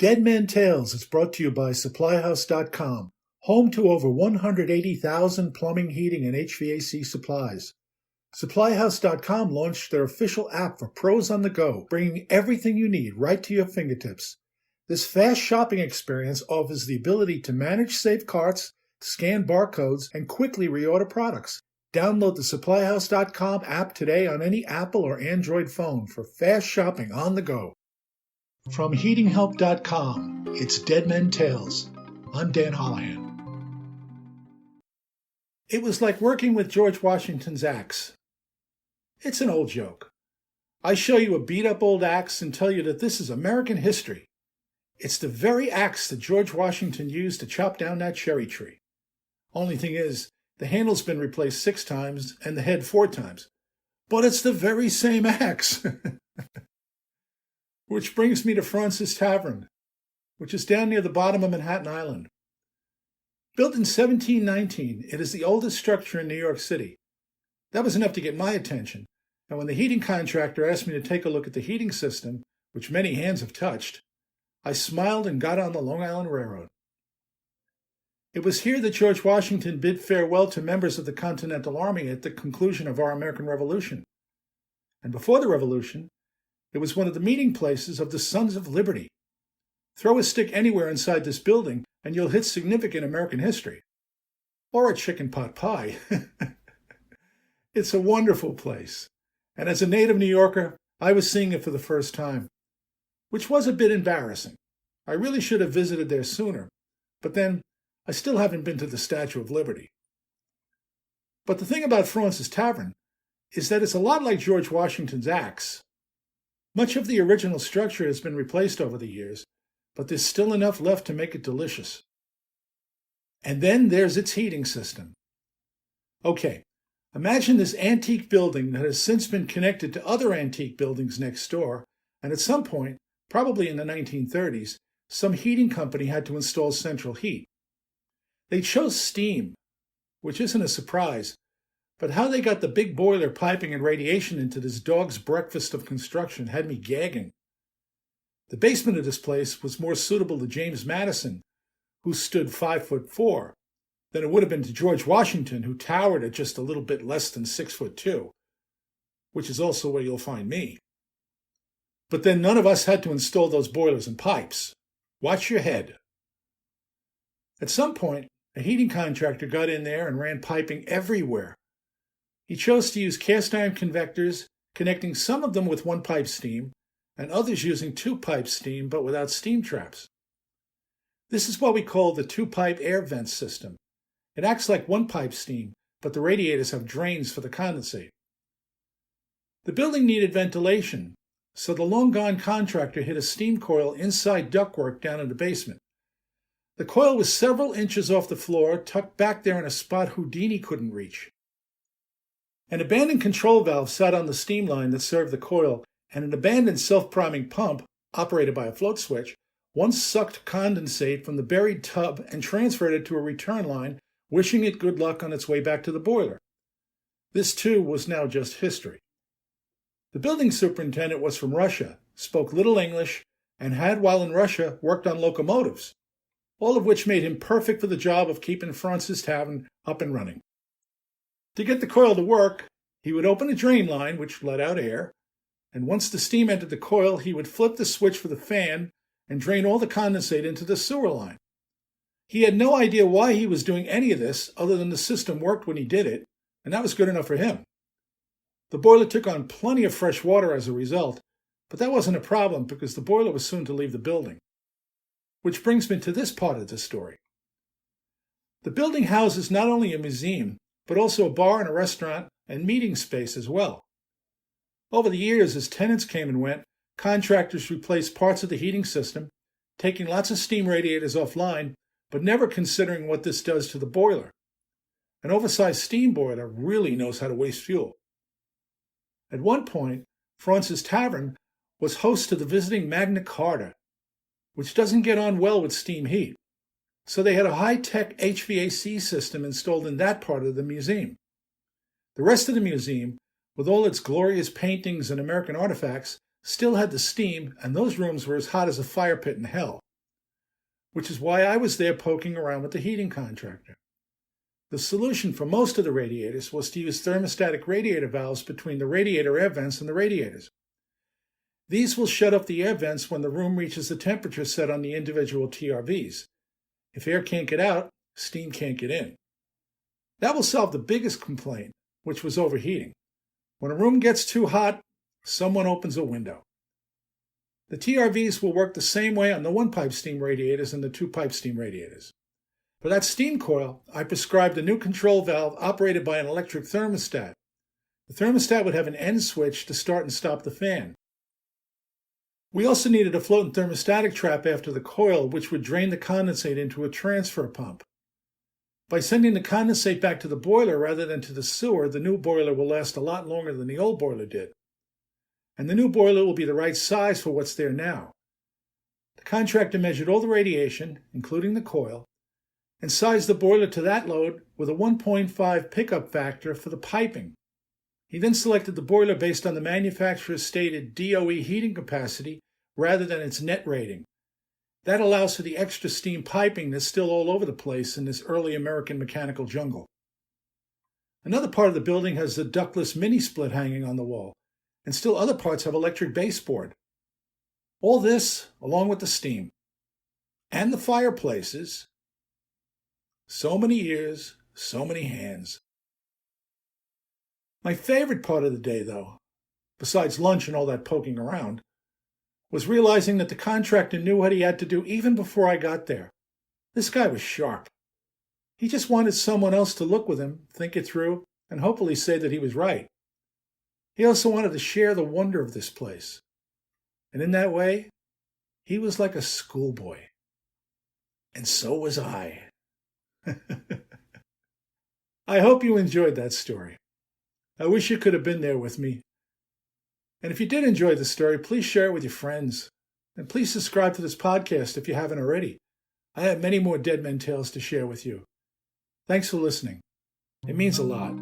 Dead Men Tales is brought to you by SupplyHouse.com, home to over 180,000 plumbing, heating, and HVAC supplies. SupplyHouse.com launched their official app for pros on the go, bringing everything you need right to your fingertips. This fast shopping experience offers the ability to manage safe carts, scan barcodes, and quickly reorder products. Download the SupplyHouse.com app today on any Apple or Android phone for fast shopping on the go. From HeatingHelp.com, it's Dead Men Tales. I'm Dan Holohan. It was like working with George Washington's axe. It's an old joke. I show you a beat-up old axe and tell you that this is American history. It's the very axe that George Washington used to chop down that cherry tree. Only thing is, the handle's been replaced 6 times and the head 4 times. But it's the very same axe. Which brings me to Fraunces Tavern, which is down near the bottom of Manhattan Island. Built in 1719, it is the oldest structure in New York City. That was enough to get my attention, and when the heating contractor asked me to take a look at the heating system, which many hands have touched, I smiled and got on the Long Island Railroad. It was here that George Washington bid farewell to members of the Continental Army at the conclusion of our American Revolution. And before the Revolution, it was one of the meeting places of the Sons of Liberty. Throw a stick anywhere inside this building and you'll hit significant American history. Or a chicken pot pie. It's a wonderful place. And as a native New Yorker, I was seeing it for the first time, which was a bit embarrassing. I really should have visited there sooner, but then I still haven't been to the Statue of Liberty. But the thing about Fraunces Tavern is that it's a lot like George Washington's axe. Much of the original structure has been replaced over the years, but there's still enough left to make it delicious. And then there's its heating system. Okay, imagine this antique building that has since been connected to other antique buildings next door, and at some point, probably in the 1930s, some heating company had to install central heat. They chose steam, which isn't a surprise, but how they got the big boiler piping and radiation into this dog's breakfast of construction had me gagging. The basement of this place was more suitable to James Madison, who stood 5'4", than it would have been to George Washington, who towered at just a little bit less than 6'2", which is also where you'll find me. But then none of us had to install those boilers and pipes. Watch your head. At some point, a heating contractor got in there and ran piping everywhere. He chose to use cast iron convectors, connecting some of them with one-pipe steam, and others using two-pipe steam but without steam traps. This is what we call the two-pipe air vent system. It acts like one-pipe steam, but the radiators have drains for the condensate. The building needed ventilation, so the long-gone contractor hid a steam coil inside ductwork down in the basement. The coil was several inches off the floor, tucked back there in a spot Houdini couldn't reach. An abandoned control valve sat on the steam line that served the coil, and an abandoned self-priming pump, operated by a float switch, once sucked condensate from the buried tub and transferred it to a return line, wishing it good luck on its way back to the boiler. This, too, was now just history. The building superintendent was from Russia, spoke little English, and had, while in Russia, worked on locomotives, all of which made him perfect for the job of keeping Fraunces Tavern up and running. To get the coil to work, he would open a drain line, which let out air, and once the steam entered the coil, he would flip the switch for the fan and drain all the condensate into the sewer line. He had no idea why he was doing any of this other than the system worked when he did it, and that was good enough for him. The boiler took on plenty of fresh water as a result, but that wasn't a problem because the boiler was soon to leave the building. Which brings me to this part of the story. The building houses not only a museum, but also a bar and a restaurant and meeting space as well. Over the years, as tenants came and went, contractors replaced parts of the heating system, taking lots of steam radiators offline, but never considering what this does to the boiler. An oversized steam boiler really knows how to waste fuel. At one point, Fraunces Tavern was host to the visiting Magna Carta, which doesn't get on well with steam heat. So they had a high-tech HVAC system installed in that part of the museum. The rest of the museum, with all its glorious paintings and American artifacts, still had the steam, and those rooms were as hot as a fire pit in hell. which is why I was there poking around with the heating contractor. The solution for most of the radiators was to use thermostatic radiator valves between the radiator air vents and the radiators. These will shut off the air vents when the room reaches the temperature set on the individual TRVs. If air can't get out, steam can't get in. That will solve the biggest complaint, which was overheating. When a room gets too hot, someone opens a window. The TRVs will work the same way on the one-pipe steam radiators and the two-pipe steam radiators. For that steam coil, I prescribed a new control valve operated by an electric thermostat. The thermostat would have an end switch to start and stop the fan. We also needed a floating thermostatic trap after the coil, which would drain the condensate into a transfer pump. By sending the condensate back to the boiler rather than to the sewer, the new boiler will last a lot longer than the old boiler did. And the new boiler will be the right size for what's there now. The contractor measured all the radiation, including the coil, and sized the boiler to that load with a 1.5 pickup factor for the piping. He then selected the boiler based on the manufacturer's stated DOE heating capacity rather than its net rating. That allows for the extra steam piping that's still all over the place in this early American mechanical jungle. Another part of the building has the ductless mini-split hanging on the wall, and still other parts have electric baseboard. All this, along with the steam. And the fireplaces. So many ears, so many hands. My favorite part of the day, though, besides lunch and all that poking around, was realizing that the contractor knew what he had to do even before I got there. This guy was sharp. He just wanted someone else to look with him, think it through, and hopefully say that he was right. He also wanted to share the wonder of this place. And in that way, he was like a schoolboy. And so was I. I hope you enjoyed that story. I wish you could have been there with me. And if you did enjoy the story, please share it with your friends. And please subscribe to this podcast if you haven't already. I have many more Dead Men Tales to share with you. Thanks for listening. It means a lot.